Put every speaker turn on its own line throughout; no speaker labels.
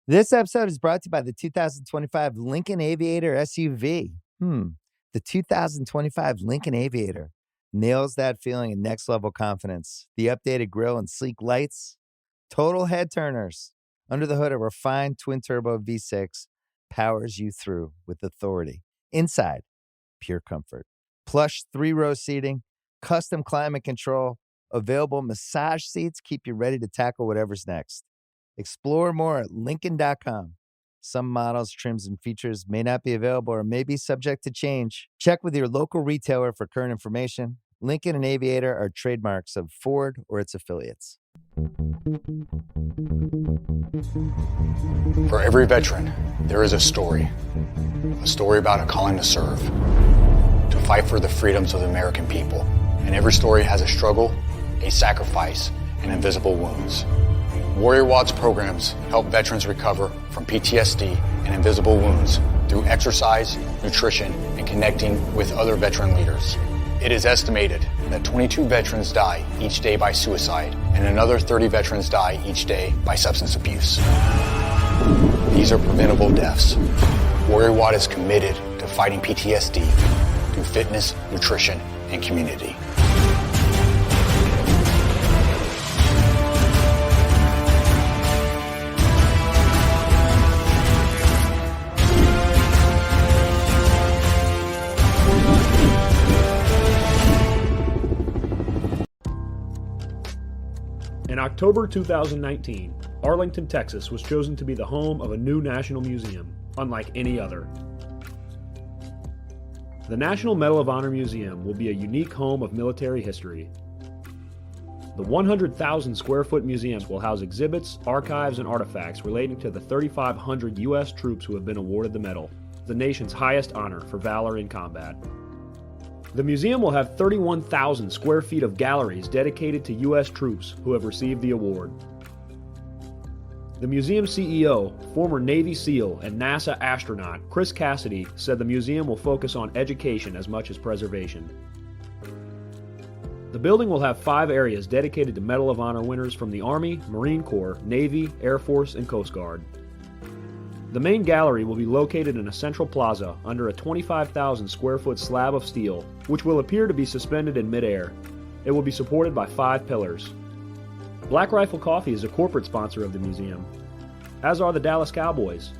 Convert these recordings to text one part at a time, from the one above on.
This episode is brought to you by the 2025 Lincoln Aviator SUV. The 2025 Lincoln Aviator nails that feeling of next-level confidence. The updated grille and sleek lights, total head turners. Under the hood, a refined twin-turbo V6 powers you through with authority. Inside, pure comfort. Plush 3-row seating, custom climate control, available massage seats keep you ready to tackle whatever's next. Explore more at Lincoln.com. Some models, trims, and features may not be available or may be subject to change. Check with your local retailer for current information. Lincoln and Aviator are trademarks of Ford or its affiliates.
For every veteran, there is a story about a calling to serve, to fight for the freedoms of the American people. And every story has a struggle, a sacrifice, and invisible wounds. Warrior Watts programs help veterans recover from PTSD and invisible wounds through exercise, nutrition, and connecting with other veteran leaders. It is estimated that 22 veterans die each day by suicide, and another 30 veterans die each day by substance abuse. These are preventable deaths. Warrior Watt is committed to fighting PTSD through fitness, nutrition, and community.
In October 2019, Arlington, Texas was chosen to be the home of a new national museum, unlike any other. The National Medal of Honor Museum will be a unique home of military history. The 100,000 square foot museum will house exhibits, archives, and artifacts relating to the 3,500 U.S. troops who have been awarded the medal, the nation's highest honor for valor in combat. The museum will have 31,000 square feet of galleries dedicated to U.S. troops who have received the award. The museum CEO, former Navy SEAL and NASA astronaut Chris Cassidy, said the museum will focus on education as much as preservation. The building will have 5 areas dedicated to Medal of Honor winners from the Army, Marine Corps, Navy, Air Force, and Coast Guard. The main gallery will be located in a central plaza under a 25,000 square foot slab of steel, which will appear to be suspended in midair. It will be supported by 5 pillars. Black Rifle Coffee is a corporate sponsor of the museum, as are the Dallas Cowboys.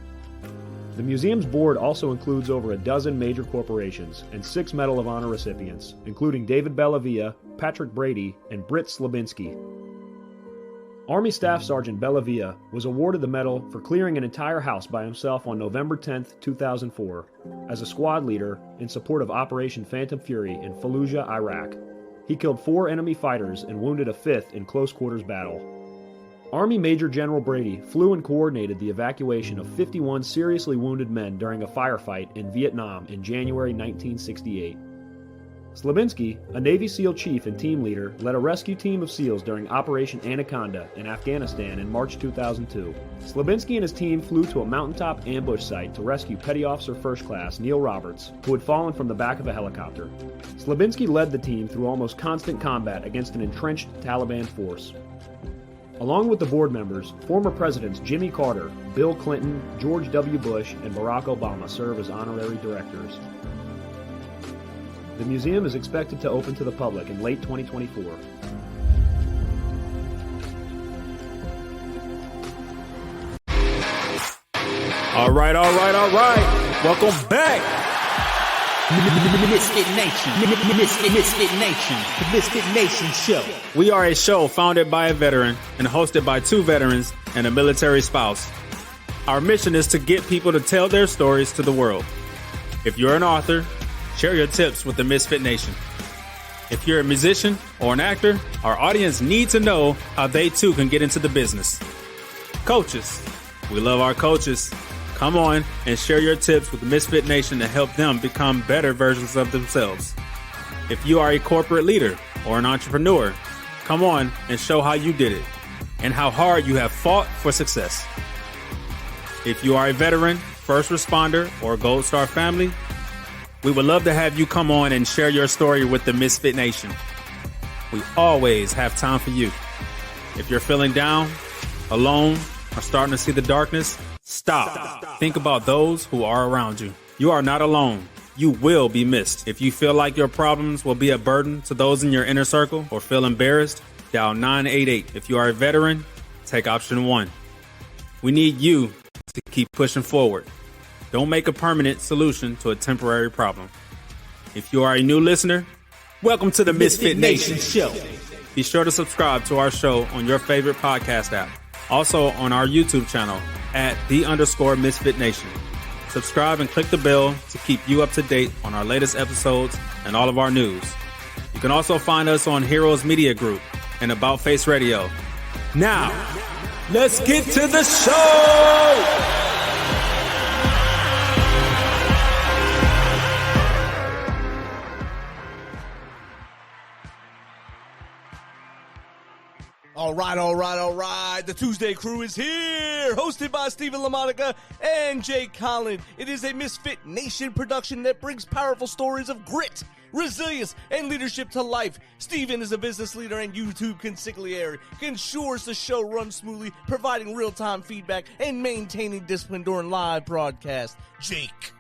The museum's board also includes over a dozen major corporations and 6 Medal of Honor recipients, including David Bellavia, Patrick Brady, and Britt Slabinski. Army Staff Sergeant Bellavia was awarded the medal for clearing an entire house by himself on November 10, 2004, as a squad leader in support of Operation Phantom Fury in Fallujah, Iraq. He killed 4 enemy fighters and wounded a 5th in close quarters battle. Army Major General Brady flew and coordinated the evacuation of 51 seriously wounded men during a firefight in Vietnam in January 1968. Slabinski, a Navy SEAL chief and team leader, led a rescue team of SEALs during Operation Anaconda in Afghanistan in March 2002. Slabinski and his team flew to a mountaintop ambush site to rescue Petty Officer First Class Neil Roberts, who had fallen from the back of a helicopter. Slabinski led the team through almost constant combat against an entrenched Taliban force. Along with the board members, former presidents Jimmy Carter, Bill Clinton, George W. Bush, and Barack Obama serve as honorary directors. The museum is expected to open to the public in late 2024.
All right. Welcome back.
Misfit Nation, the Misfit Nation show.
We are a show founded by a veteran and hosted by 2 veterans and a military spouse. Our mission is to get people to tell their stories to the world. If you're an author, share your tips with the Misfit Nation. If you're a musician or an actor, our audience needs to know how they too can get into the business. Coaches, we love our coaches. Come on and share your tips with the Misfit Nation to help them become better versions of themselves. If you are a corporate leader or an entrepreneur, come on and show how you did it and how hard you have fought for success. If you are a veteran, first responder, or Gold Star family, we would love to have you come on and share your story with the Misfit Nation. We always have time for you. If you're feeling down, alone, or starting to see the darkness, Stop. Think about those who are around you. You are not alone. You will be missed. If you feel like your problems will be a burden to those in your inner circle or feel embarrassed, dial 988. If you are a veteran, take option 1. We need you to keep pushing forward. Don't make a permanent solution to a temporary problem. If you are a new listener, welcome to the Misfit Nation Show. Be sure to subscribe to our show on your favorite podcast app. Also on our YouTube channel at @the_Misfit Nation. Subscribe and click the bell to keep you up to date on our latest episodes and all of our news. You can also find us on Heroes Media Group and About Face Radio. Now, let's get to the show!
All right. The ToosDay Crue is here, hosted by Stephen LaMonica and Jake Collin. It is a Misfit Nation production that brings powerful stories of grit, resilience, and leadership to life. Stephen is a business leader and YouTube consigliere. He ensures the show runs smoothly, providing real-time feedback and maintaining discipline during live broadcasts. Jake,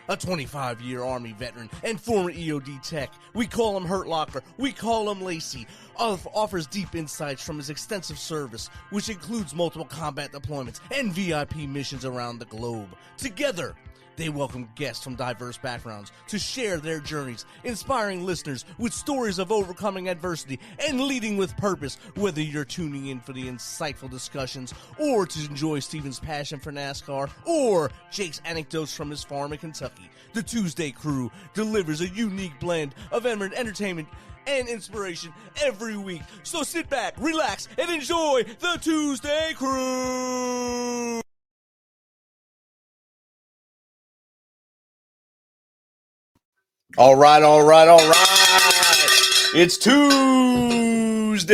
a 25-year Army veteran and former EOD tech. We call him Hurt Locker. We call him Lacey. Offers deep insights from his extensive service, which includes multiple combat deployments and VIP missions around the globe. Together, they welcome guests from diverse backgrounds to share their journeys, inspiring listeners with stories of overcoming adversity and leading with purpose. Whether you're tuning in for the insightful discussions or to enjoy Stephen's passion for NASCAR or Jake's anecdotes from his farm in Kentucky, the ToosDay Crue delivers a unique blend of entertainment and inspiration every week. So sit back, relax, and enjoy the ToosDay Crue! All right. It's Tuesday.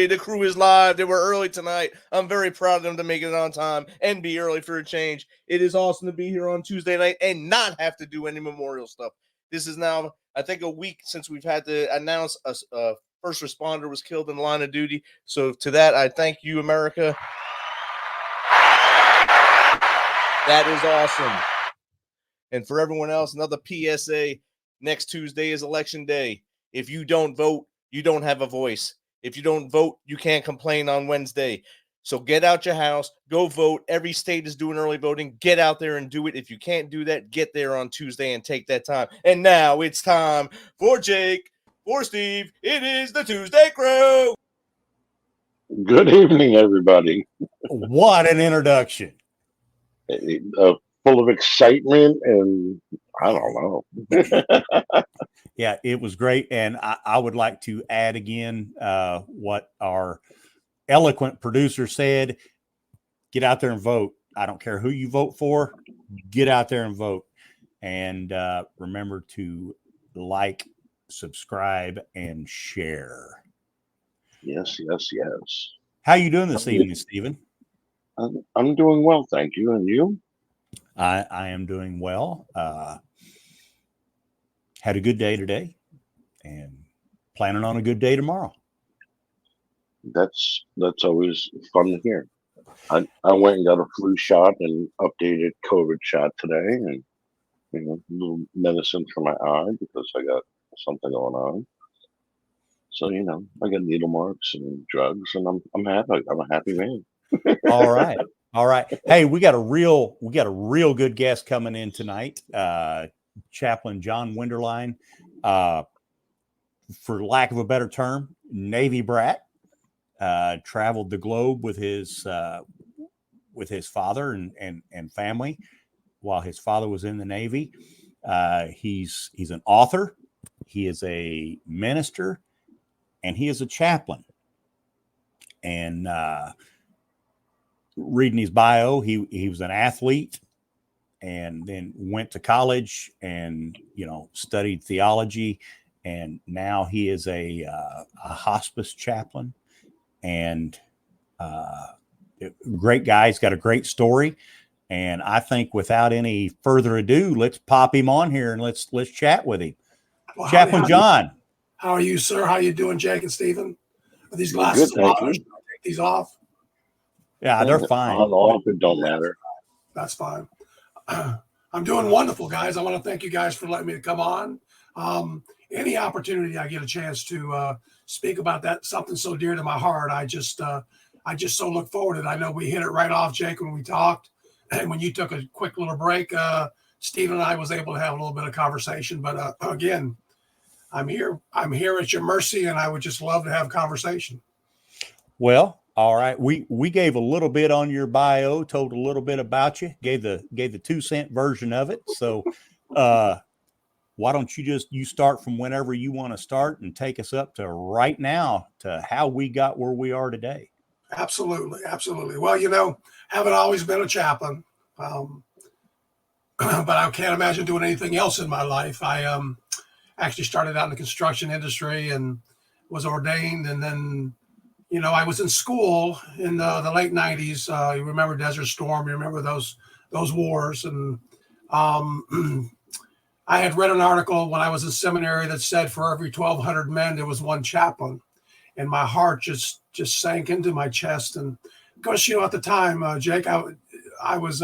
The crew is live. They were early tonight. I'm very proud of them to make it on time and be early for a change. It is awesome to be here on Tuesday night and not have to do any memorial stuff. This is now, I think, a week since we've had to announce a first responder was killed in the line of duty. So to that, I thank you, America. That is awesome. And for everyone else, another PSA. Next Tuesday is election day. If you don't vote, you don't have a voice. If you don't vote, you can't complain on Wednesday. So get out your house, go vote. Every state is doing early voting. Get out there and do it. If you can't do that, get there on Tuesday and take that time. And now it's time for Jake, for Steve. It is the ToosDay Crue.
Good evening, everybody.
What an introduction.
Full of excitement and I don't know.
Yeah, it was great. And I would like to add again what our eloquent producer said. Get out there and vote. I don't care who you vote for. Get out there and vote. And remember to like, subscribe, and share.
Yes.
How you doing this evening, Stephen?
I'm doing well, thank you. And you?
I am doing well. Had a good day today and planning on a good day tomorrow.
That's always fun to hear. I went and got a flu shot and updated COVID shot today, and a little medicine for my eye because I got something going on. So I got needle marks and drugs, and I'm happy. I'm a happy man.
All right. Hey, we got a real good guest coming in tonight. Chaplain John Wenderlein, for lack of a better term, Navy brat, traveled the globe with his father and family while his father was in the Navy. He's an author, he is a minister, and he is a chaplain. And reading his bio, he was an athlete and then went to college and studied theology, and now he is a hospice chaplain and great guy. He's got a great story, and I think without any further ado, let's pop him on here and let's chat with him. Well, Chaplain John,
how are you, sir? How are you doing, Jake and Stephen? Are these glasses
good, thank you.
Take these off?
Yeah, they're fine.
On off, it don't matter.
That's fine. I'm doing wonderful, guys. I want to thank you guys for letting me come on. Any opportunity I get a chance to speak about that, something so dear to my heart, I just so look forward to it. I know we hit it right off, Jake, when we talked, and when you took a quick little break, Steve and I was able to have a little bit of conversation. But again, I'm here at your mercy, and I would just love to have conversation.
Well, all right. We gave a little bit on your bio, told a little bit about you, gave the 2-cent version of it. So why don't you start from whenever you want to start and take us up to right now to how we got where we are today.
Absolutely. Absolutely. Well, haven't always been a chaplain, but I can't imagine doing anything else in my life. I actually started out in the construction industry and was ordained. And then, I was in school in the late 90s. You remember Desert Storm. You remember those wars. And I had read an article when I was in seminary that said for every 1,200 men, there was one chaplain. And my heart just sank into my chest. And of course, at the time, Jake, I was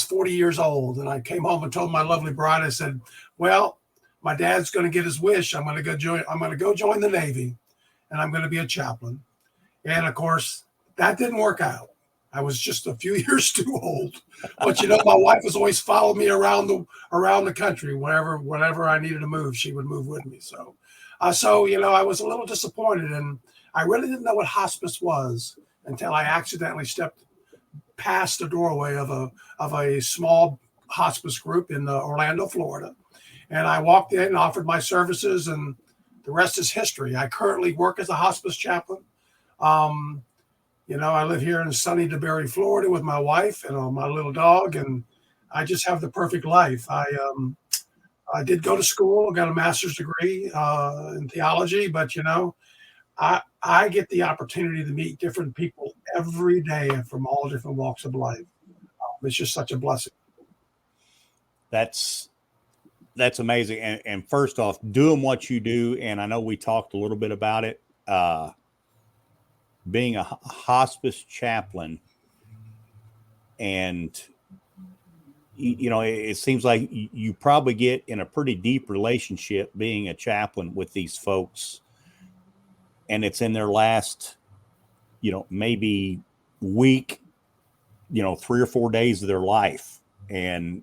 40 years old, and I came home and told my lovely bride, I said, well, my dad's going to get his wish. I'm going to go join the Navy, and I'm going to be a chaplain. And of course, that didn't work out. I was just a few years too old. But my wife has always followed me around the country. Whenever I needed to move, she would move with me. So I was a little disappointed, and I really didn't know what hospice was until I accidentally stepped past the doorway of a small hospice group in Orlando, Florida. And I walked in and offered my services, and the rest is history. I currently work as a hospice chaplain. I live here in sunny DeBerry, Florida with my wife and my little dog, and I just have the perfect life. I did go to school, got a master's degree in theology, but I get the opportunity to meet different people every day from all different walks of life. It's just such a blessing.
That's amazing. And first off, doing what you do, and I know we talked a little bit about it, being a hospice chaplain, and it seems like you probably get in a pretty deep relationship being a chaplain with these folks, and it's in their last, maybe week, 3 or 4 days of their life. And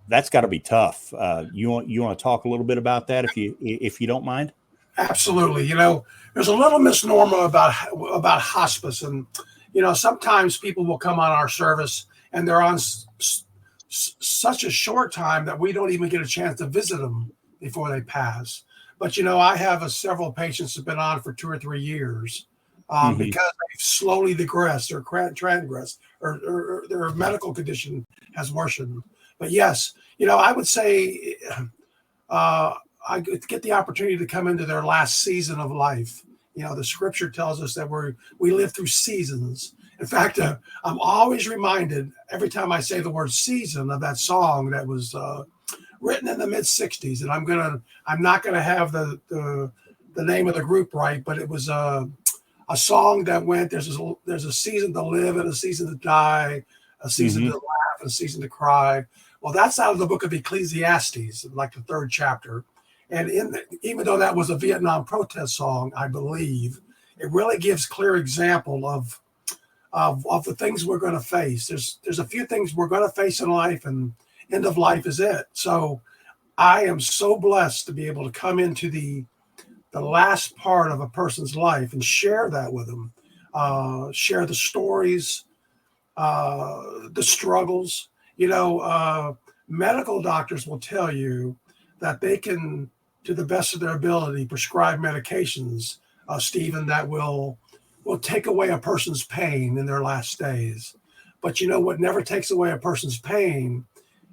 that's got to be tough. You want to talk a little bit about that if you don't mind?
Absolutely. There's a little misnomer about hospice, and sometimes people will come on our service and they're on such a short time that we don't even get a chance to visit them before they pass. But I have several patients that have been on for 2 or 3 years because they've slowly digressed or transgressed, or their medical condition has worsened. But yes, I would say I get the opportunity to come into their last season of life. The scripture tells us that we live through seasons. In fact, I'm always reminded every time I say the word season of that song that was written in the mid '60s. And I'm not gonna have the name of the group right, but it was a song that went, there's a season to live and a season to die, a season to laugh and a season to cry. Well, that's out of the book of Ecclesiastes, like the 3rd chapter. And even though that was a Vietnam protest song, I believe it really gives clear example of the things we're going to face. There's a few things we're going to face in life, and end of life is it. So I am so blessed to be able to come into the last part of a person's life and share that with them, share the stories, the struggles. Medical doctors will tell you that they can, to the best of their ability, prescribe medications, Stephen, that will take away a person's pain in their last days. But what never takes away a person's pain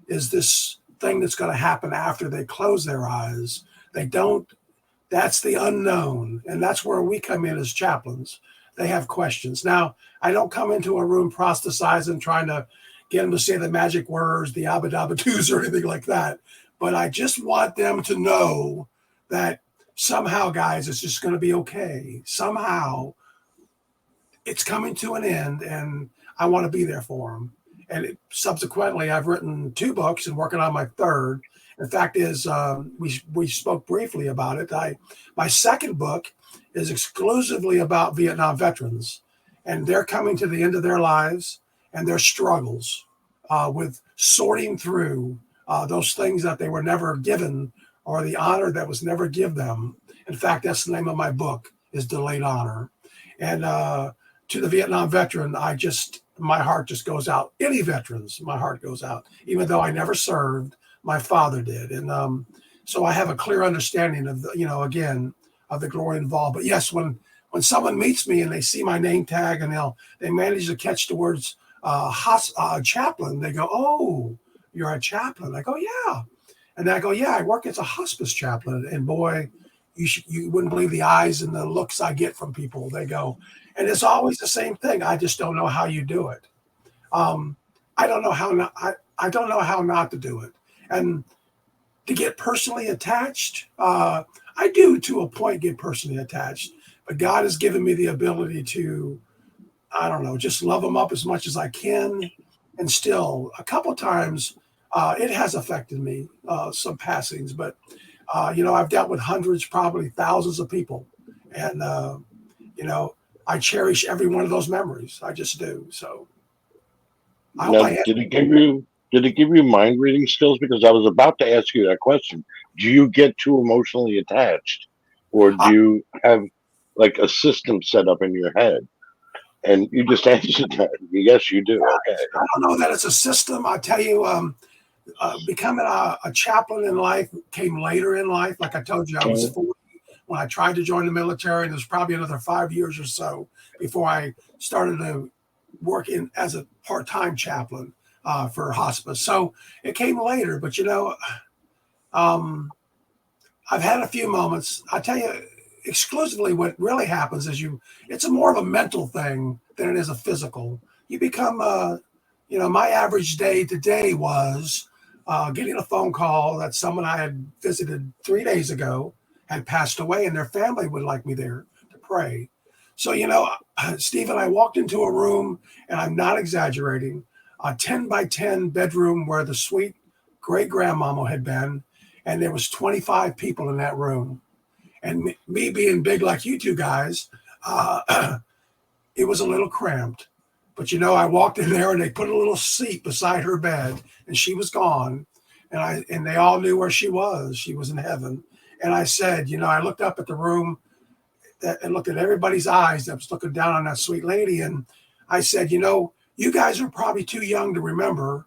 is this thing that's going to happen after they close their eyes. That's the unknown. And that's where we come in as chaplains. They have questions. Now, I don't come into a room proselytizing, trying to get them to say the magic words, the abba-dabba-doos or anything like that. But I just want them to know that somehow, guys, it's just going to be okay. Somehow it's coming to an end. And I want to be there for them. And subsequently, I've written 2 books and working on my 3rd. The fact is, we spoke briefly about it. My 2nd book is exclusively about Vietnam veterans, and they're coming to the end of their lives and their struggles with sorting through those things that they were never given, or the honor that was never given them. In fact, that's the name of my book, is Delayed Honor. And to the Vietnam veteran, my heart just goes out. Any veterans, my heart goes out, even though I never served. My father did. And so I have a clear understanding of, again, of the glory involved. But yes, when someone meets me and they see my name tag and they manage to catch the words chaplain, they go, "Oh, you're a chaplain." I go, "Yeah." And I go, "Yeah, I work as a hospice chaplain." And boy, you wouldn't believe the eyes and the looks I get from people. They go, and it's always the same thing. I just don't know how you do it. I don't know how not. I don't know how not to do it. And to get personally attached, I do to a point get personally attached. But God has given me the ability to, I don't know, just love them up as much as I can. And still, a couple of times, it has affected me, some passings. But, I've dealt with hundreds, probably thousands of people. And, I cherish every one of those memories. I just do. So I hope
did it give you mind reading skills? Because I was about to ask you that question. Do you get too emotionally attached, or do you have like a system set up in your head? And you just answered that. Yes, you do. Okay.
I don't know that it's a system. I tell you, becoming a chaplain in life came later in life. Like I told you, I was 40 when I tried to join the military. There's probably another 5 years or so before I started to work as a part-time chaplain for hospice. So it came later, but I've had a few moments. I tell you, exclusively what really happens is it's more of a mental thing than it is a physical. You become, my average day today was getting a phone call that someone I had visited 3 days ago had passed away, and their family would like me there to pray. So, Stephen, I walked into a room, and I'm not exaggerating, a 10 by 10 bedroom where the sweet great grandmama had been, and there was 25 people in that room. And me being big like you two guys, it was a little cramped. But, I walked in there and they put a little seat beside her bed, and she was gone. And they all knew where she was. She was in heaven. And I said, I looked up at the room and looked at everybody's eyes that was looking down on that sweet lady. And I said, you guys are probably too young to remember.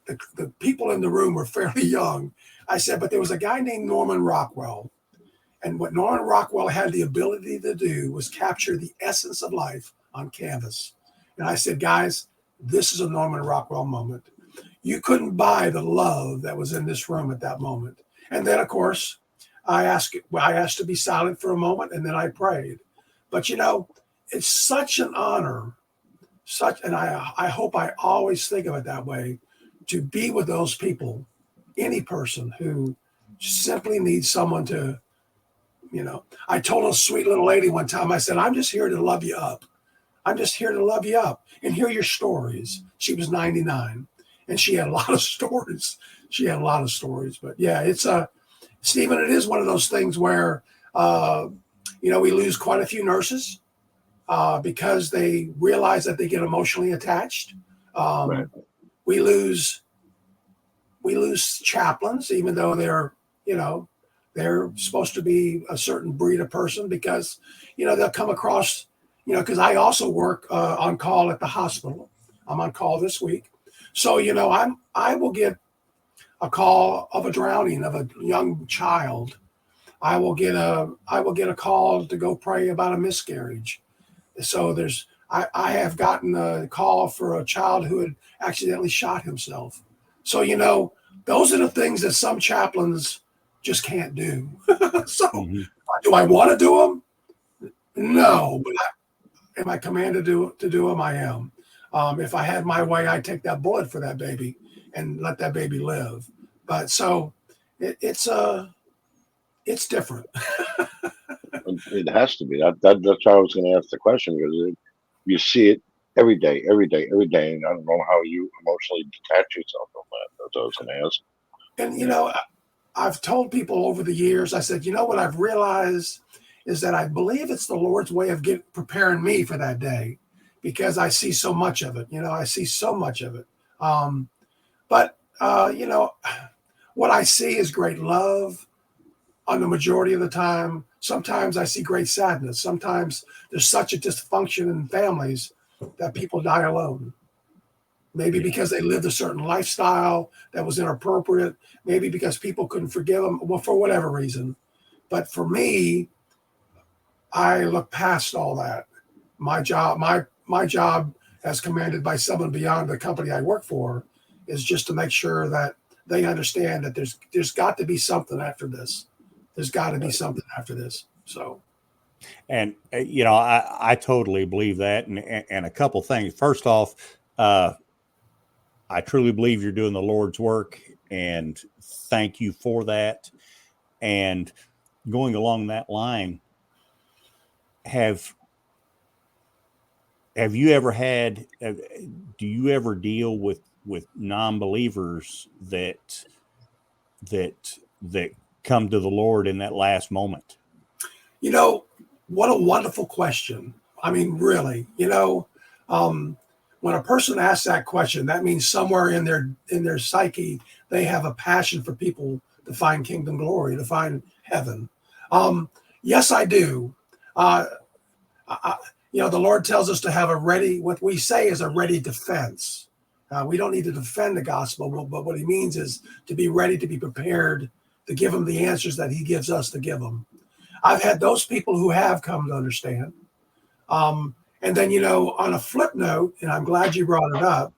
The people in the room were fairly young. I said, but there was a guy named Norman Rockwell. And what Norman Rockwell had the ability to do was capture the essence of life on canvas. And I said, guys, this is a Norman Rockwell moment. You couldn't buy the love that was in this room at that moment. And then, of course, I asked to be silent for a moment, and then I prayed. But, it's such an honor, and I hope I always think of it that way, to be with those people, any person who simply needs someone to, I told a sweet little lady one time, I said, I'm just here to love you up. I'm just here to love you up and hear your stories. She was 99, and she had a lot of stories. But yeah, it's Stephen, it is one of those things where, we lose quite a few nurses because they realize that they get emotionally attached.
Right.
We lose chaplains, even though they're supposed to be a certain breed of person, because, they'll come across, because I also work on call at the hospital. I'm on call this week. So, I will get a call of a drowning of a young child. I will get a call to go pray about a miscarriage. So I have gotten a call for a child who had accidentally shot himself. So, those are the things that some chaplains just can't do. So do I want to do them? No, but am I commanded to do them? I am. If I had my way, I'd take that bullet for that baby and let that baby live. But so it's different.
It has to be. That's why I was going to ask the question, because you see it every day, every day, every day. And I don't know how you emotionally detach yourself from that. That's what I was going to ask.
And I've told people over the years, I said, what I've realized is that I believe it's the Lord's way of preparing me for that day, because I see so much of it. I see so much of it. But what I see is great love on the majority of the time. Sometimes I see great sadness. Sometimes there's such a dysfunction in families that people die alone. Maybe because they lived a certain lifestyle that was inappropriate. Maybe because people couldn't forgive them, well, for whatever reason. But for me, I look past all that. My job as commanded by someone beyond the company I work for is just to make sure that they understand that there's got to be something after this. There's got to be something after this. So.
And, I totally believe that. And a couple things. First off, I truly believe you're doing the Lord's work, and thank you for that. And going along that line, have you ever had, do you ever deal with non-believers that come to the Lord in that last moment?
What a wonderful question. I mean, really, when a person asks that question, that means somewhere in their psyche, they have a passion for people to find kingdom glory, to find heaven. Yes, I do. The Lord tells us to have what we say is a ready defense. We don't need to defend the gospel, but what he means is to be ready, to be prepared, to give them the answers that he gives us to give them. I've had those people who have come to understand. And then, on a flip note, and I'm glad you brought it up,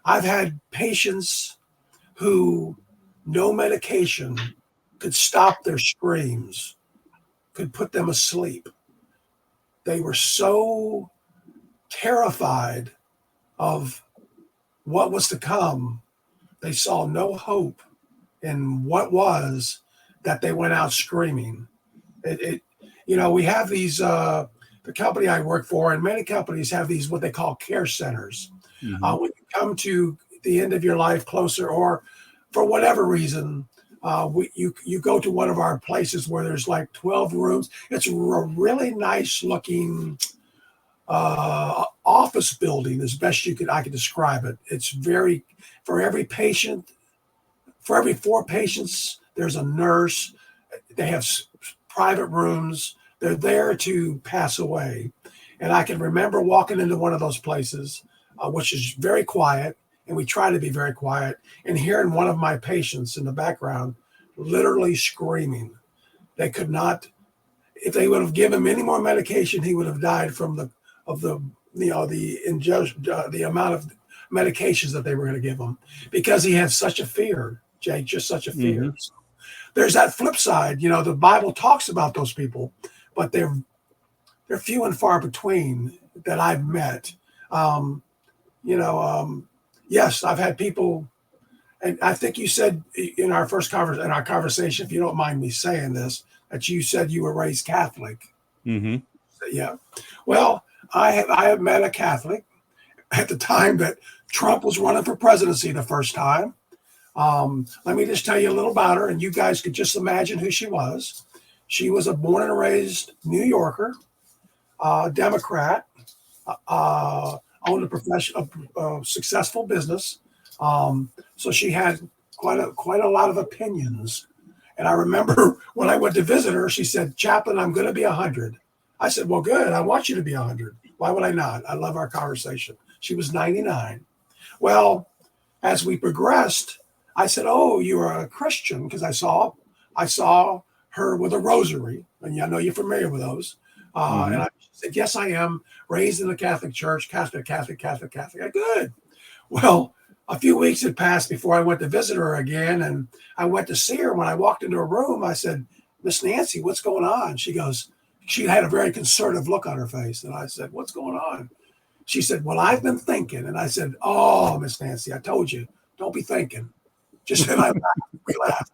I've had patients who no medication could stop their screams, could put them asleep. They were so terrified of what was to come. They saw no hope in what was, that they went out screaming. We have these, the company I work for, and many companies have these, what they call care centers.
Mm-hmm.
When you come to the end of your life closer, or for whatever reason, you go to one of our places where there's like 12 rooms. It's a really nice looking office building, as best I could describe it. It's for every patient, for every 4 patients, there's a nurse. They have private rooms. They're there to pass away. And I can remember walking into one of those places, which is very quiet, and we try to be very quiet, and hearing one of my patients in the background literally screaming. They could not, if they would have given him any more medication, he would have died from the amount of medications that they were going to give him, because he had such a fear, Jake, just such a fear.
Mm-hmm.
So there's that flip side. The Bible talks about those people, but they're few and far between that I've met. Yes, I've had people, and I think you said in our conversation, if you don't mind me saying this, that you said you were raised Catholic.
Mm-hmm.
Yeah. Well, I have met a Catholic at the time that Trump was running for presidency the first time. Let me just tell you a little about her, and you guys could just imagine who she was. She was a born and raised New Yorker, Democrat, owned a successful business. So she had quite a lot of opinions. And I remember when I went to visit her, she said, "Chaplain, I'm going to be 100. I said, "Well, good. I want you to be 100. Why would I not? I love our conversation." She was 99. Well, as we progressed, I said, "Oh, you are a Christian," because I saw her with a rosary, and I know you're familiar with those. And I said, "Yes, I am. Raised in the Catholic Church, Catholic. Good." Well, a few weeks had passed before I went to visit her again, and I went to see her. When I walked into her room, I said, "Miss Nancy, what's going on?" She had a very conservative look on her face, and I said, "What's going on?" She said, "Well, I've been thinking." And I said, "Oh, Miss Nancy, I told you, don't be thinking." Just then we laughed.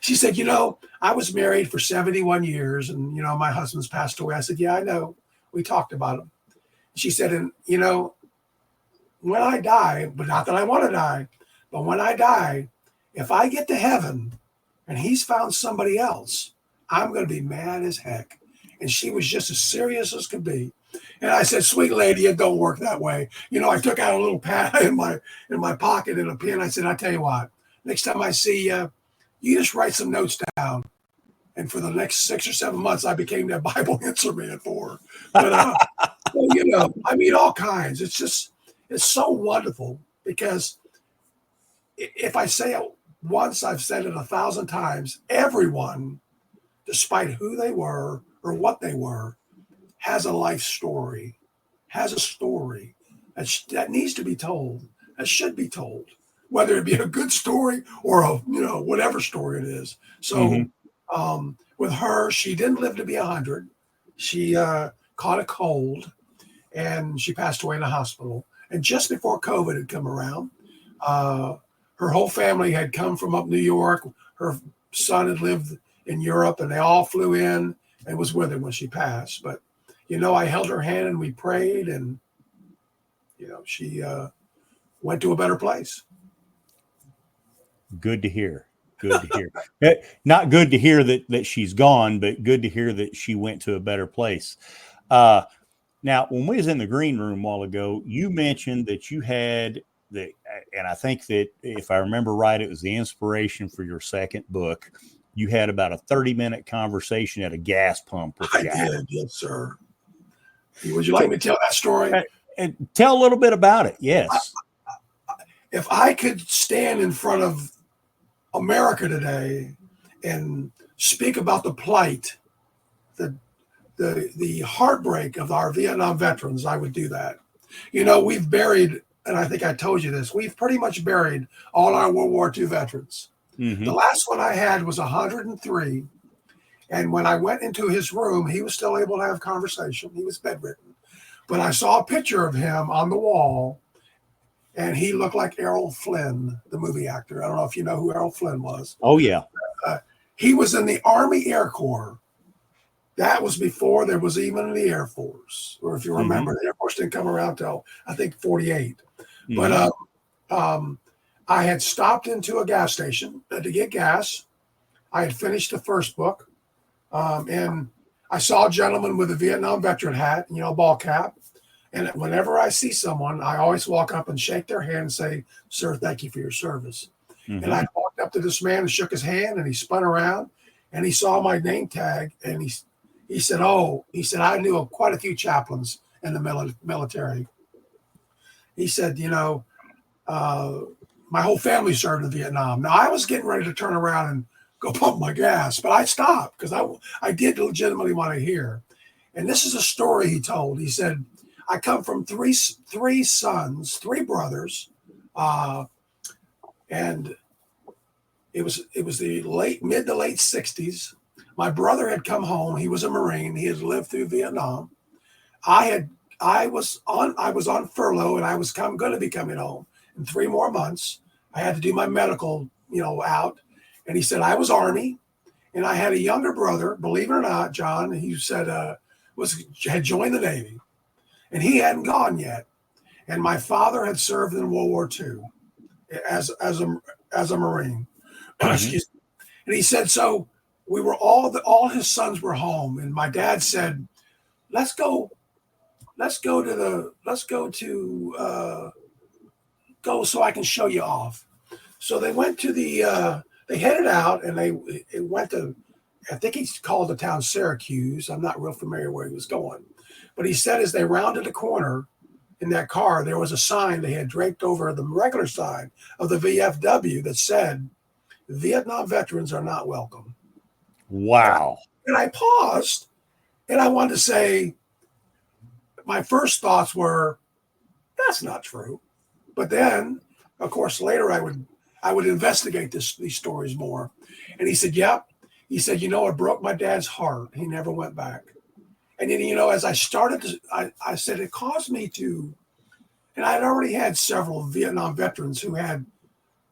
She said, "I was married for 71 years and, my husband's passed away." I said, "Yeah, I know. We talked about him." She said, "And, when I die, but not that I want to die, but when I die, if I get to heaven and he's found somebody else, I'm going to be mad as heck. And she was just as serious as could be. And I said, sweet lady, it don't work that way. You know, I took out a little pad in my pocket and a pen. I said, I tell you what, next time I see you, you just write some notes down. And for the next 6 or 7 months, I became that Bible answer man for her. But, well, you know, I mean, all kinds. It's so wonderful because if I say it once, I've said it 1,000 times. Everyone, despite who they were or what they were, has a life story, has a story that needs to be told, that should be told, whether it be a good story or a, you know, whatever story it is. So with her, she didn't live to be 100. She caught a cold and she passed away in the hospital. And just before COVID had come around, her whole family had come from up New York. Her son had lived in Europe and they all flew in and was with her when she passed. But, you know, I held her hand and we prayed and, you know, she went to a better place.
Good to hear. Good to hear. Not good to hear that she's gone, but good to hear that she went to a better place. Now, when we was in the green room a while ago, you mentioned that you had and I think that if I remember right, it was the inspiration for your second book. You had about a 30-minute conversation at a gas pump with a guy.
I did, yes, sir. Would you like me to tell that story?
And tell a little bit about it. Yes.
If I could stand in front of America today and speak about the plight, the heartbreak of our Vietnam veterans, I would do that. You know, we've buried, and I think I told you this, we've pretty much buried all our World War II veterans. Mm-hmm. The last one I had was 103. And when I went into his room, he was still able to have conversation. He was bedridden. But I saw a picture of him on the wall, and he looked like Errol Flynn, the movie actor. I don't know if you know who Errol Flynn was.
Oh, yeah.
He was in the Army Air Corps. That was before there was even the Air Force. Or if you remember, the Air Force didn't come around till, I think, 48. Mm-hmm. But I had stopped into a gas station to get gas. I had finished the first book. And I saw a gentleman with a Vietnam veteran hat, you know, ball cap. And whenever I see someone, I always walk up and shake their hand and say, sir, thank you for your service. Mm-hmm. And I walked up to this man and shook his hand, and he spun around and he saw my name tag. And he said, I knew quite a few chaplains in the military. He said, you know, my whole family served in Vietnam. Now, I was getting ready to turn around and go pump my gas, but I stopped because I did legitimately want to hear. And this is a story he told. He said, I come from three sons, three brothers, and it was the mid to late 60s. My brother had come home. He was a Marine. He had lived through Vietnam. I was on furlough, and I was going to be coming home in 3 more months. I had to do my medical, you know, out. And he said, I was Army, and I had a younger brother, believe it or not, John, he said, had joined the Navy, and he hadn't gone yet. And my father had served in World War II as a Marine. Mm-hmm. And he said, so we were all his sons were home. And my dad said, let's go so I can show you off. So they went to they headed out, and they went to, I think he called the town Syracuse. I'm not real familiar where he was going. But he said as they rounded the corner in that car, there was a sign they had draped over the regular sign of the VFW that said, Vietnam veterans are not welcome.
Wow.
And I paused, and I wanted to say, my first thoughts were, that's not true. But then, of course, later I would investigate these stories more. And he said, yep. He said, you know, it broke my dad's heart. He never went back. And then, you know, as I started to, I said, it caused me to, and I'd already had several Vietnam veterans who had,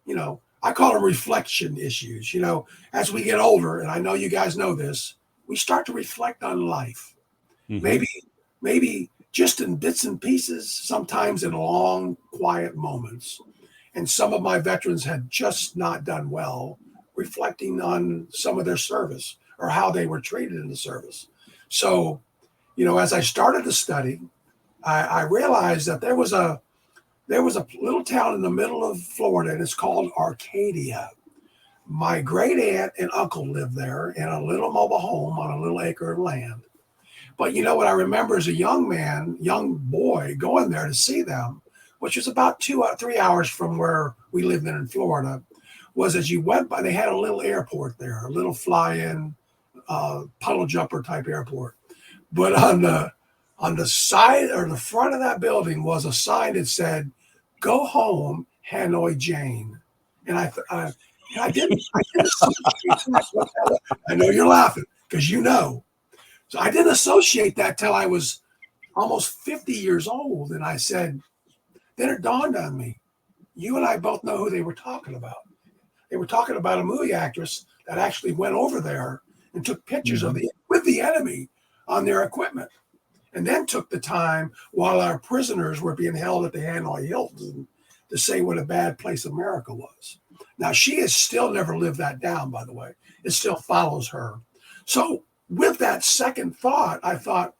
you know, I call them reflection issues. You know, as we get older, and I know you guys know this, we start to reflect on life. Mm-hmm. Maybe just in bits and pieces, sometimes in long, quiet moments. And some of my veterans had just not done well, reflecting on some of their service or how they were treated in the service. So, as I started to study, I realized that there was a little town in the middle of Florida, and it's called Arcadia. My great aunt and uncle lived there in a little mobile home on a little acre of land. But what I remember as a young boy going there to see them, which was about 2 or 3 hours from where we lived in Florida, was as you went by, they had a little airport there, a little fly-in puddle jumper type airport. But on the side or the front of that building was a sign that said, "Go home, Hanoi Jane." And I didn't I know you're laughing because So I didn't associate that till I was almost 50 years old. And I said, then it dawned on me, you and I both know who they were talking about. They were talking about a movie actress that actually went over there and took pictures with the enemy on their equipment. And then took the time while our prisoners were being held at the Hanoi Hilton to say what a bad place America was. Now, she has still never lived that down, by the way. It still follows her. So with that second thought, I thought,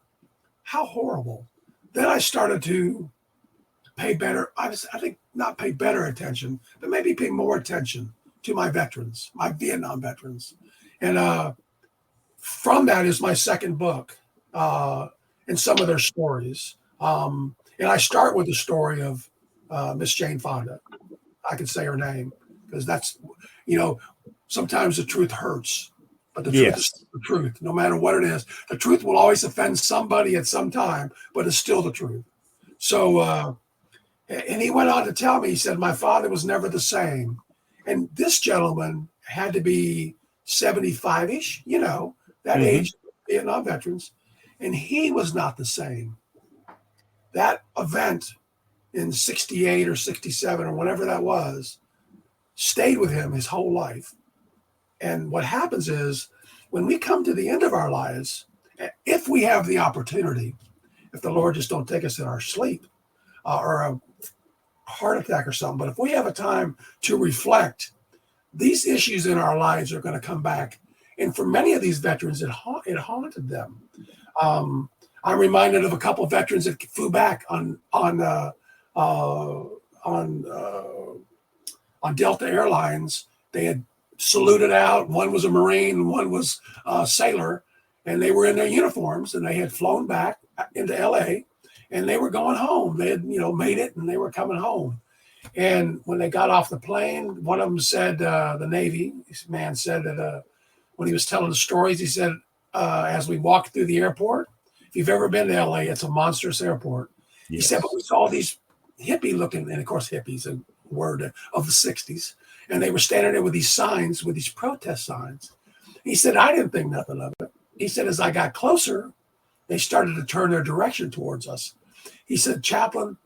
how horrible. Then I started to pay better, I think not pay better attention, but maybe pay more attention to my veterans, my Vietnam veterans. And from that is my second book and some of their stories. And I start with the story of Miss Jane Fonda. I can say her name because that's, sometimes the truth hurts. But the truth is the truth, no matter what it is. The truth will always offend somebody at some time, but it's still the truth. So, and he went on to tell me, he said, my father was never the same. And this gentleman had to be 75-ish, that age, Vietnam veterans. And he was not the same. That event in 68 or 67 or whatever that was, stayed with him his whole life. And what happens is when we come to the end of our lives, if we have the opportunity, if the Lord just don't take us in our sleep or a heart attack or something, but if we have a time to reflect, these issues in our lives are going to come back. And for many of these veterans, it haunted them. I'm reminded of a couple of veterans that flew back on Delta Airlines. They had saluted out. One was a Marine, one was a sailor, and they were in their uniforms, and they had flown back into LA, and they were going home. They had, made it, and they were coming home. And when they got off the plane, one of them said, the Navy man said that when he was telling the stories, he said, as we walked through the airport, if you've ever been to LA, it's a monstrous airport. Yes. He said, but we saw these hippie-looking, and of course, hippies, a word of the 60s. And they were standing there with these signs, with these protest signs. He said, I didn't think nothing of it. He said, as I got closer, they started to turn their direction towards us. He said, Chaplain,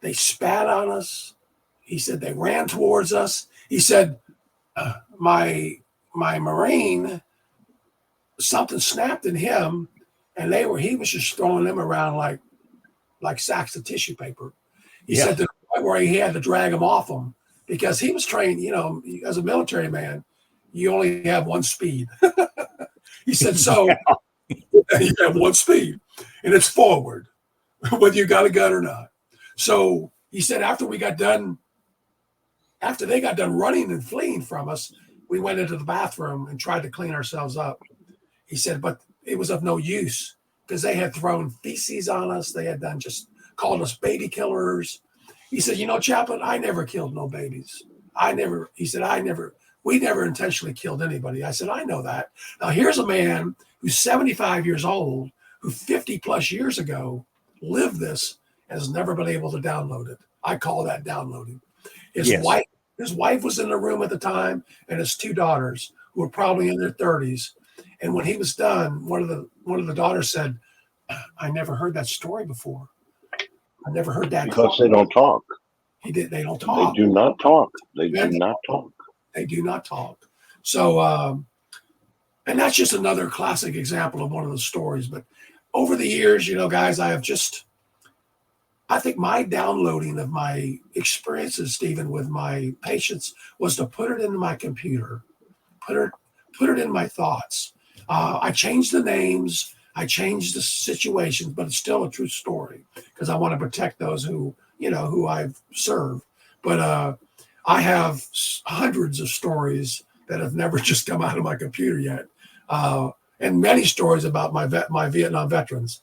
they spat on us. He said, they ran towards us. He said, my Marine, something snapped in him, and he was just throwing them around like sacks of tissue paper. He said to the point where he had to drag them off him. Because he was trained, as a military man, you only have one speed. He said, so you have one speed, and it's forward, whether you got a gun or not. So he said, after they got done running and fleeing from us, we went into the bathroom and tried to clean ourselves up. He said, but it was of no use because they had thrown feces on us. They had called us baby killers. He said, Chaplain, I never killed no babies. We never intentionally killed anybody. I said, I know that. Now, here's a man who's 75 years old, who 50 plus years ago lived this, and has never been able to download it. I call that downloading. His wife was in the room at the time, and his two daughters, who were probably in their 30s. And when he was done, one of the daughters said, I never heard that story before. I never heard that.
Because they don't talk.
They don't talk.
They do not talk. They do not talk.
They do not talk. So, and that's just another classic example of one of those stories. But over the years, guys, I have just I think my downloading of my experiences, Stephen, with my patients was to put it into my computer, put it in my thoughts. I changed the names, I changed the situations, but it's still a true story because I want to protect those who I've served. But I have hundreds of stories that have never just come out of my computer yet, and many stories about my Vietnam veterans.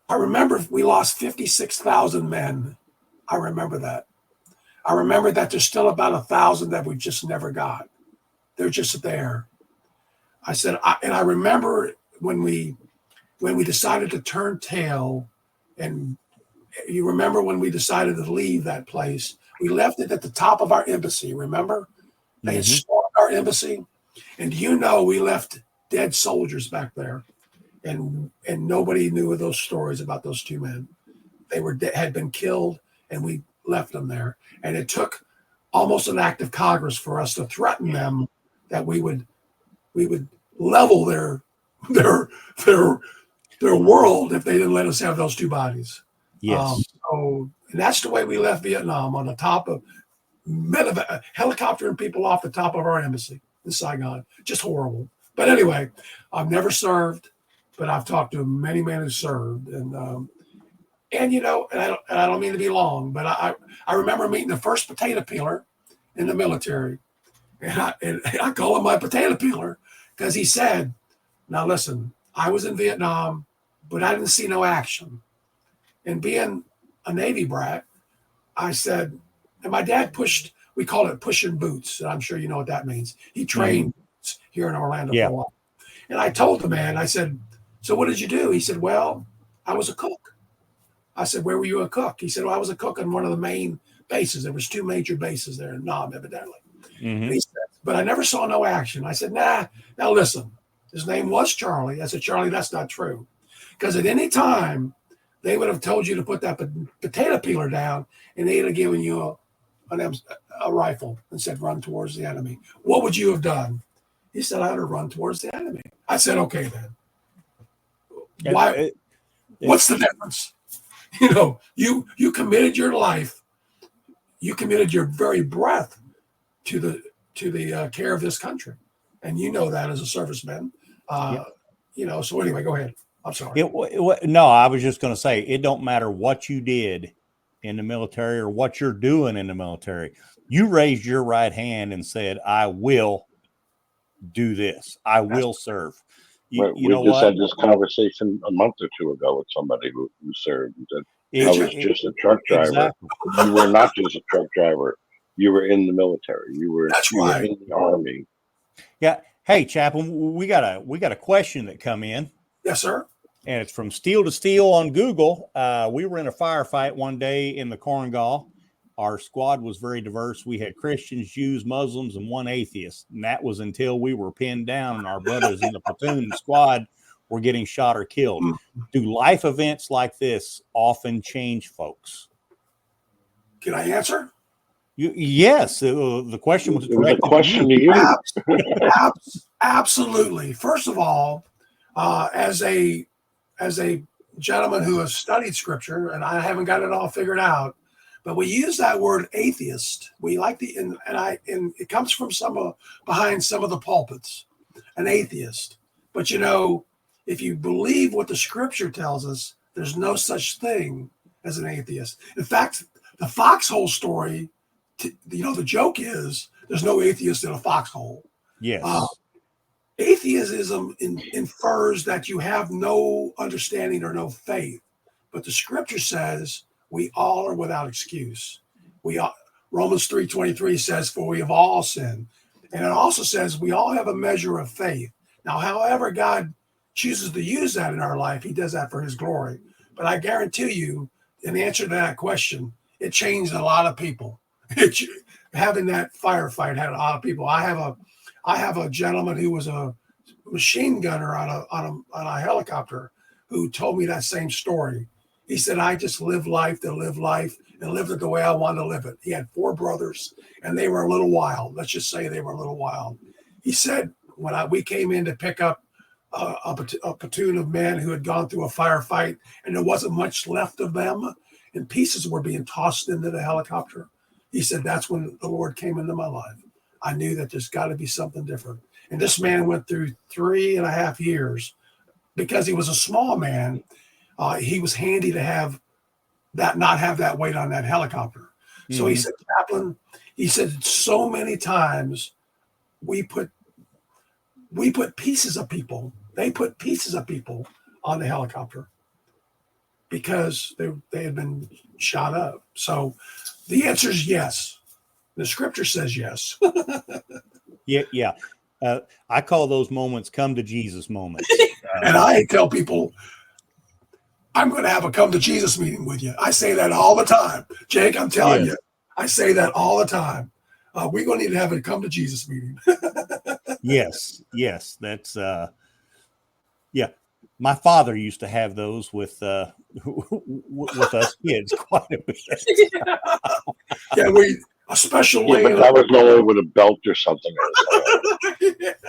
I remember we lost 56,000 men. I remember that. I remember that there's still about 1,000 that we just never got. They're just there. I said, I remember when we decided to turn tail, and you remember when we decided to leave that place, we left it at the top of our embassy. Remember? They had stormed our embassy, and we left dead soldiers back there. And nobody knew of those stories about those two men. They had been killed, and we left them there. And it took almost an act of Congress for us to threaten them that we would level their world if they didn't let us have those two bodies.
Yes.
And that's the way we left Vietnam, on the top of helicoptering people off the top of our embassy in Saigon. Just horrible. But anyway, I've never served. But I've talked to many men who served, and I don't mean to be long, but I remember meeting the first potato peeler in the military, and I call him my potato peeler because he said, "Now listen, I was in Vietnam, but I didn't see no action, and being a Navy brat, I said, and my dad pushed. We call it pushing boots, and I'm sure you know what that means. He trained here in Orlando for a while, and I told the man, I said, so what did you do? He said, well, I was a cook. I said, where were you a cook? He said, well, I was a cook on one of the main bases. There was 2 major bases there in Nam, evidently. And he said, but I never saw no action. I said, nah, now listen, his name was Charlie. I said, Charlie, that's not true. Because at any time, they would have told you to put that potato peeler down, and they'd have given you a rifle and said, run towards the enemy. What would you have done? He said, I would have run towards the enemy. I said, okay, then. Why? What's the difference? You committed your life, you committed your very breath to the care of this country, and you know that as a serviceman. So anyway, go ahead. I'm sorry.
No, I was just going to say, it don't matter what you did in the military or what you're doing in the military. You raised your right hand and said, I will do this. I will serve.
We just had this conversation a month or 2 ago with somebody who served. I was just a truck driver.
Exactly.
You were not just a truck driver. You were in the military. You were in the Army.
Yeah. Hey, Chaplain, we got a question that come in.
Yes, sir.
And it's from Steel to Steel on Google. We were in a firefight one day in the Korengal. Our squad was very diverse. We had Christians, Jews, Muslims, and 1 atheist. And that was until we were pinned down and our brothers in the platoon and squad were getting shot or killed. Do life events like this often change folks?
Can I answer?
Yes. The question was
a question to you.
Absolutely. First of all, as a gentleman who has studied scripture, and I haven't got it all figured out, but we use that word atheist. We like and it comes from behind some of the pulpits, an atheist. But if you believe what the scripture tells us, there's no such thing as an atheist. In fact, the foxhole story, the joke is there's no atheist in a foxhole.
Yes.
Atheism infers that you have no understanding or no faith, but the scripture says we all are without excuse. Romans 3:23 says, for we have all sinned. And it also says we all have a measure of faith. Now, however God chooses to use that in our life, he does that for his glory. But I guarantee you, in answer to that question, it changed a lot of people. Having that firefight had a lot of people. I have a gentleman who was a machine gunner on a helicopter who told me that same story. He said, I just live life to live life and lived it the way I wanted to live it. He had 4 brothers, and they were a little wild. Let's just say they were a little wild. He said, when we came in to pick up a platoon of men who had gone through a firefight, and there wasn't much left of them, and pieces were being tossed into the helicopter. He said, that's when the Lord came into my life. I knew that there's got to be something different. And this man went through 3.5 years because he was a small man. He was handy to have that, not have that weight on that helicopter. Mm-hmm. So he said, Chaplain, he said, so many times we put pieces of people, they put pieces of people on the helicopter because they had been shot up. So the answer is yes. The scripture says yes.
Yeah. I call those moments come to Jesus moments.
And I tell people, I'm going to have a come to Jesus meeting with you. I say that all the time. Jake, I'm telling you, I say that all the time. We're going to need to have a come to Jesus meeting.
Yes. That's, my father used to have those with us kids quite a bit.
A special
way. But that was normally with a belt or something.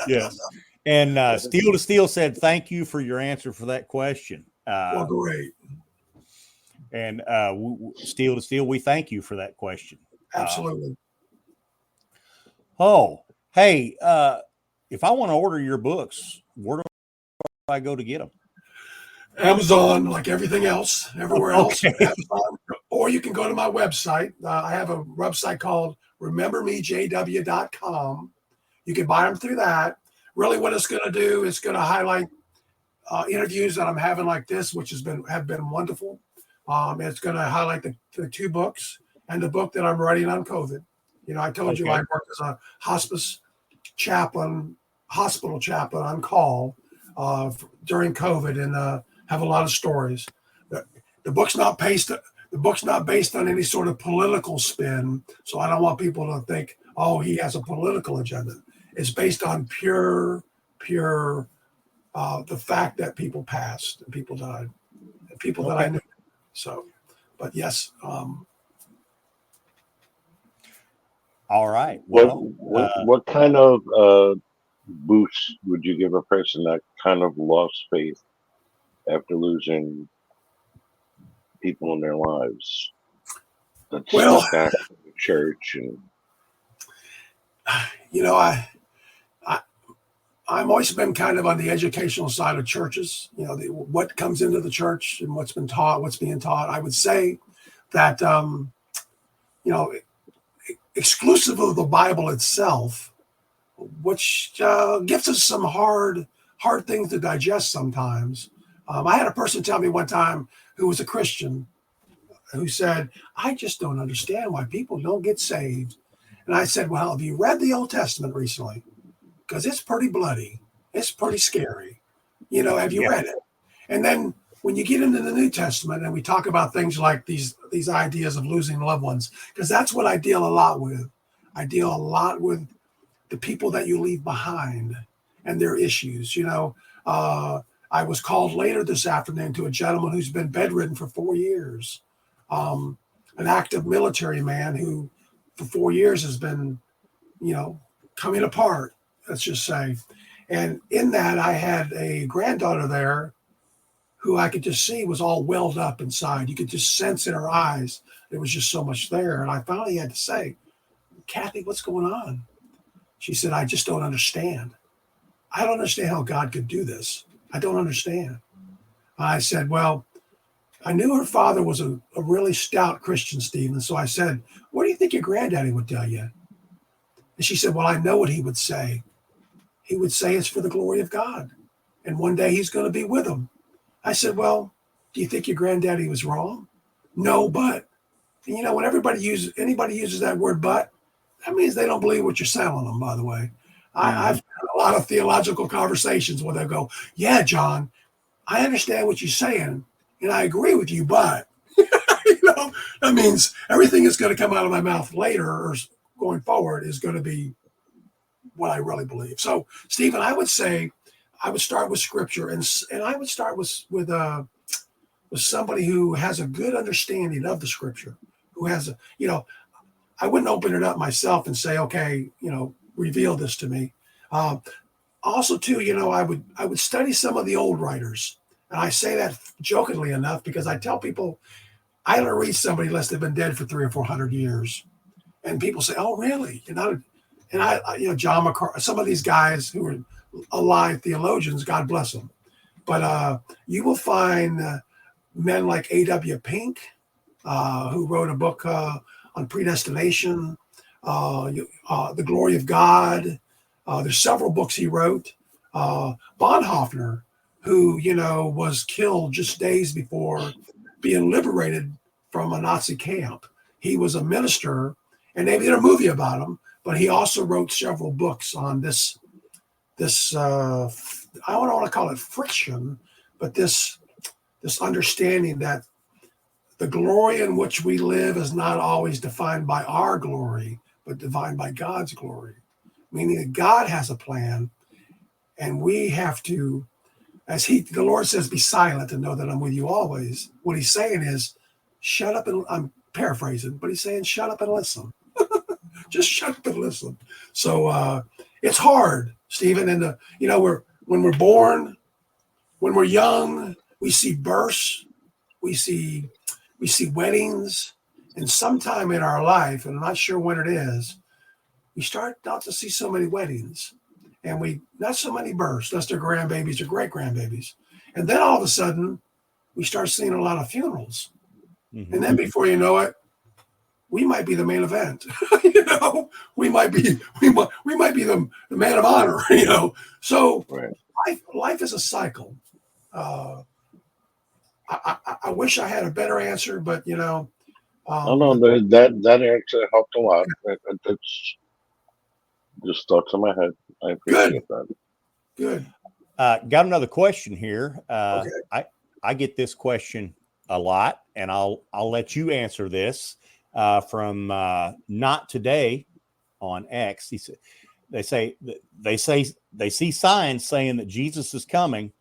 Yes. And Steel to Steel said, thank you for your answer for that question.
Well, great.
And Steel to Steel, we thank you for that question.
Absolutely.
Hey, if I want to order your books, where do I go to get them?
Amazon, like everything else, everywhere else. Amazon, or you can go to my website. I have a website called remembermejw.com. You can buy them through that. Really what it's going to do is going to highlight interviews that I'm having like this, which have been wonderful. It's going to highlight the 2 books and the book that I'm writing on COVID. You know, I told you I worked as a hospice chaplain, hospital chaplain on call during COVID, and have a lot of stories. The book's not based on any sort of political spin, so I don't want people to think, oh, he has a political agenda. It's based on pure the fact that people passed and people died, and people that I knew. So, but yes.
All right.
Well, what kind of boost would you give a person that kind of lost faith after losing people in their lives? That step back to the church, and
you know, I've always been kind of on the educational side of churches. You know, what comes into the church and what's being taught. I would say that exclusive of the Bible itself, which gives us some hard things to digest sometimes. I had a person tell me one time who was a Christian who said, I just don't understand why people don't get saved. And I said, well, have you read the Old Testament recently? Because it's pretty bloody. It's pretty scary. You know, have you read it? And then when you get into the New Testament and we talk about things like these ideas of losing loved ones, because that's what I deal a lot with. I deal a lot with the people that you leave behind and their issues. You know, I was called later this afternoon to a gentleman who's been bedridden for 4 years, an active military man who for 4 years has been, coming apart, let's just say. And in that, I had a granddaughter there who I could just see was all welled up inside. You could just sense in her eyes, there was just so much there. And I finally had to say, Kathy, what's going on? She said, I just don't understand. I don't understand how God could do this. I don't understand. I said, well, I knew her father was a really stout Christian, Stephen. So I said, what do you think your granddaddy would tell you? And she said, well, I know what he would say. He would say it's for the glory of God. And one day he's going to be with him. I said, well, do you think your granddaddy was wrong? No, but. And when anybody uses that word but, that means they don't believe what you're selling them, by the way. I've had a lot of theological conversations where they go, yeah, John, I understand what you're saying, and I agree with you, but, that means everything that's going to come out of my mouth later or going forward is going to be what I really believe. So, Stephen, I would say I would start with scripture, and I would start with somebody who has a good understanding of the scripture, who has I wouldn't open it up myself and say, okay, reveal this to me. also too, I would study some of the old writers. And I say that jokingly enough because I tell people I don't read somebody unless they've been dead for 300 or 400 years. And people say, "Oh, really?" And I John McCarthy, some of these guys who are alive theologians, God bless them. But you will find men like A.W. Pink, who wrote a book on predestination, The Glory of God. There's several books he wrote. Bonhoeffer, who, was killed just days before being liberated from a Nazi camp. He was a minister, and they did a movie about him, but he also wrote several books on this I don't want to call it friction, but this understanding that the glory in which we live is not always defined by our glory, but defined by God's glory. Meaning that God has a plan, and we have to, the Lord says, be silent and know that I'm with you always. What he's saying is, shut up and, I'm paraphrasing, but he's saying, shut up and listen. Just shut up and listen. So it's hard, Stephen. And when we're born, when we're young, we see births, we see weddings, and sometime in our life, and I'm not sure when it is, we start not to see so many weddings, and not so many births, unless they're grandbabies or great grandbabies. And then all of a sudden, we start seeing a lot of funerals. Mm-hmm. And then before you know it, we might be the main event. We might be the man of honor. So right. Life is a cycle. I wish I had a better answer, but no,
that answer helped a lot. That's just thoughts in my head. I appreciate that.
Good.
Got another question here.
Okay.
I get this question a lot, and I'll let you answer this. From Not Today on X, he said, they see signs saying that Jesus is coming,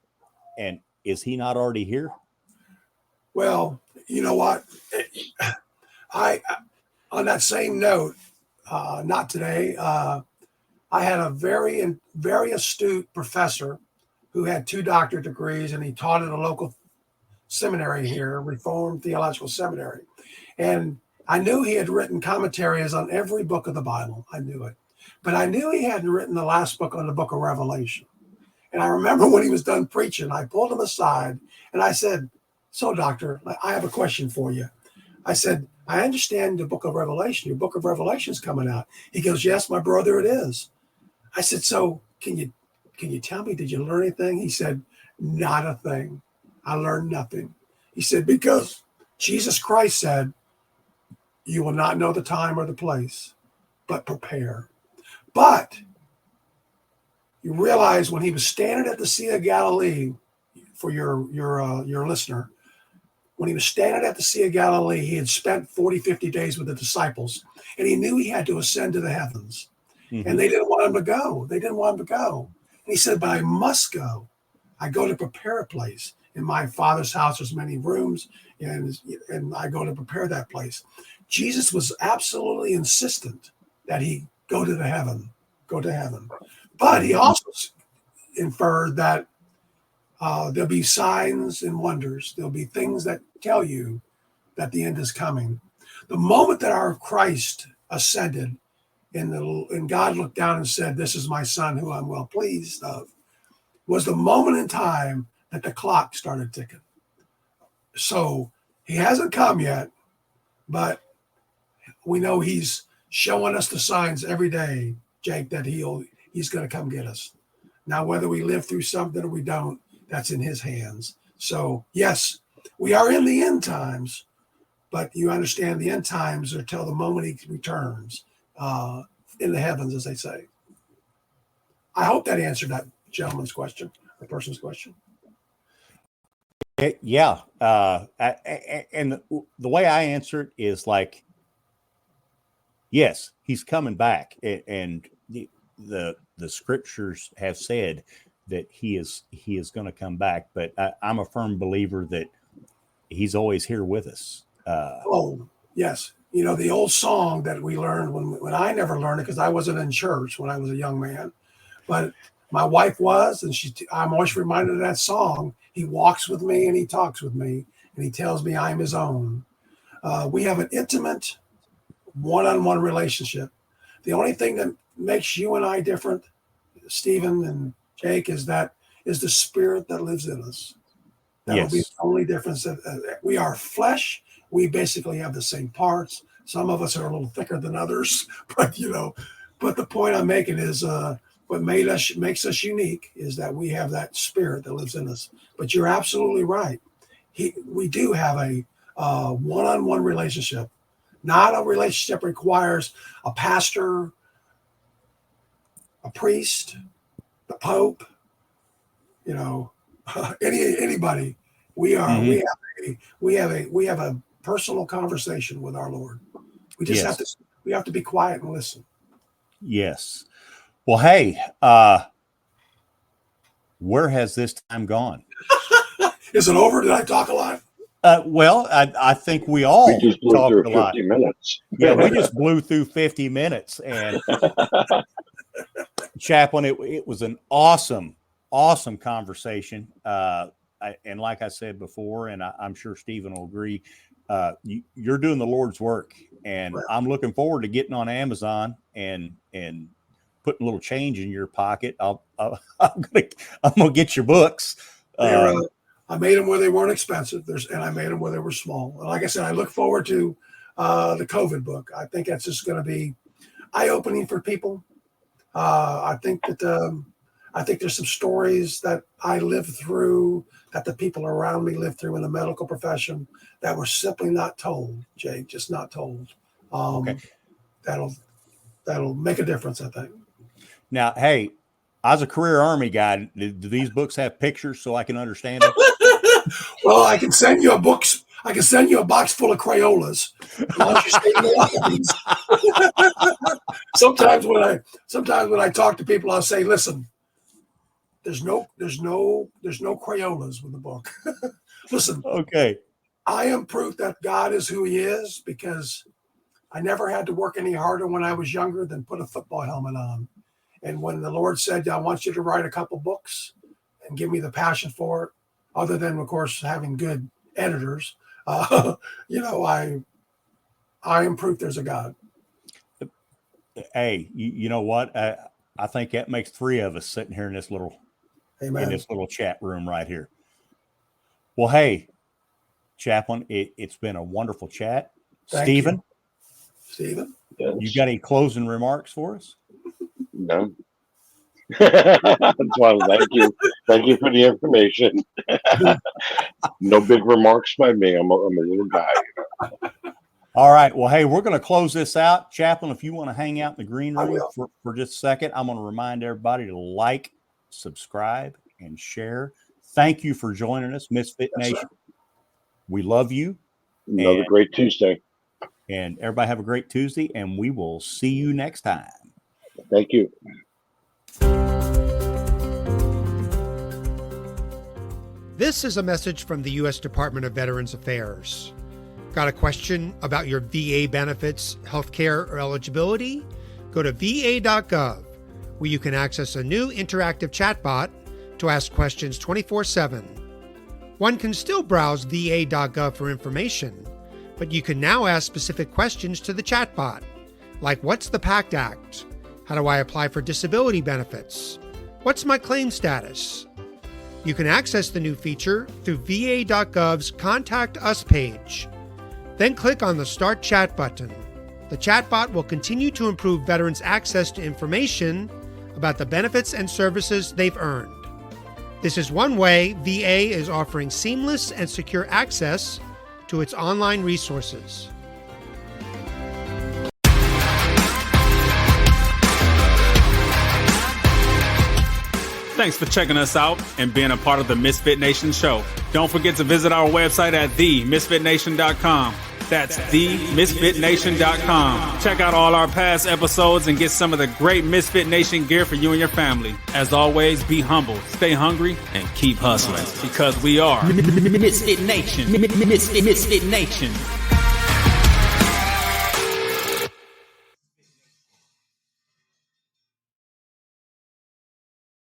and is he not already here?
Well, you know what? I on that same note, Not Today. I had a very astute professor who had 2 doctorate degrees, and he taught at a local seminary here, Reformed Theological Seminary, and I knew he had written commentaries on every book of the Bible. I knew it. But I knew he hadn't written the last book on the book of Revelation. And I remember when he was done preaching, I pulled him aside and I said, "So, doctor, I have a question for you." I said, "I understand the book of Revelation. Your book of Revelation is coming out." He goes, "Yes, my brother, it is." I said, "So can you tell me, did you learn anything?" He said, "Not a thing. I learned nothing." He said, "Because Jesus Christ said, you will not know the time or the place, but prepare." But you realize when he was standing at the Sea of Galilee, for your listener, when he was standing at the Sea of Galilee, he had spent 50 days with the disciples, and he knew he had to ascend to the heavens. Mm-hmm. And they didn't want him to go. And he said, "But I must go. I go to prepare a place. In my Father's house, there's many rooms, and I go to prepare that place." Jesus was absolutely insistent that he go to heaven. But he also inferred that there'll be signs and wonders. There'll be things that tell you that the end is coming. The moment that our Christ ascended and God looked down and said, "This is my son who I'm well pleased of," was the moment in time that the clock started ticking. So he hasn't come yet, but we know he's showing us the signs every day, Jake, that he's going to come get us. Now, whether we live through something or we don't, that's in his hands. So, yes, we are in the end times, but you understand the end times are till the moment he returns in the heavens, as they say. I hope that answered that gentleman's question, the person's question.
Yeah. And the way I answer it is like, yes, he's coming back, and the scriptures have said that he is going to come back. But I'm a firm believer that he's always here with us.
Oh, yes. The old song that we learned when I never learned it because I wasn't in church when I was a young man. But My wife was, and I'm always reminded of that song. He walks with me and he talks with me and he tells me I'm his own. We have an intimate one-on-one relationship. The only thing that makes you and I different, Stephen and Jake, is the spirit that lives in us. That will be the only difference. We are flesh. We basically have the same parts. Some of us are a little thicker than others, but the point I'm making is what makes us unique is that we have that spirit that lives in us. But you're absolutely right. We do have a one-on-one relationship. Not a relationship requires a pastor, a priest, the Pope, anybody. We have a personal conversation with our Lord. We just have to be quiet and listen.
Yes. Well, hey, where has this time gone?
Is it over? Did I talk a lot?
Well, I think we all talked a lot.
50 minutes.
Yeah, we just blew through 50 minutes. And Chaplain, it was an awesome conversation. And like I said before, and I'm sure Stephen will agree, you're doing the Lord's work. And I'm looking forward to getting on Amazon and putting a little change in your pocket. I'm gonna get your books.
I made them where they weren't expensive. And I made them where they were small. And like I said, I look forward to the COVID book. I think that's just going to be eye-opening for people. I think there's some stories that I lived through, that the people around me lived through in the medical profession, that were simply not told, Jake, just not told. That'll make a difference, I think. Now,
hey, I was a career Army guy. Do these books have pictures so I can understand them?
Well, I can send you a box. I can send you a box full of Crayolas. Sometimes when I talk to people, I'll say, "Listen, there's no Crayolas with the book." Listen,
okay.
I am proof that God is who He is because I never had to work any harder when I was younger than put a football helmet on. And when the Lord said, "I want you to write a couple books and give me the passion for it," other than, of course, having good editors, I am proof there's a God.
Hey, you know what? I think that makes three of us sitting here in this little chat room right here. Well, hey, Chaplain, it's been a wonderful chat. Stephen,
yes.
You got any closing remarks for us?
No. That's why thank you for the information. No big remarks by me. I'm a little guy.
All right. Well, hey, we're going to close this out. Chaplain, if you want to hang out in the green room for just a second, I'm going to remind everybody to like, subscribe, and share. Thank you for joining us, Misfit Nation. Sir. We love you.
Another great Tuesday.
And everybody have a great Tuesday, and we will see you next time.
Thank you.
This is a message from the U.S. Department of Veterans Affairs. Got a question about your VA benefits, healthcare, or eligibility? Go to va.gov, where you can access a new interactive chatbot to ask questions 24/7. One can still browse va.gov for information, but you can now ask specific questions to the chatbot, like what's the PACT Act? How do I apply for disability benefits? What's my claim status? You can access the new feature through va.gov's Contact Us page. Then click on the Start Chat button. The chatbot will continue to improve veterans' access to information about the benefits and services they've earned. This is one way VA is offering seamless and secure access to its online resources.
Thanks for checking us out and being a part of the Misfit Nation show. Don't forget to visit our website at themisfitnation.com. That's themisfitnation.com. Check out all our past episodes and get some of the great Misfit Nation gear for you and your family. As always, be humble, stay hungry, and keep hustling because we are
Misfit Nation. Misfit Nation.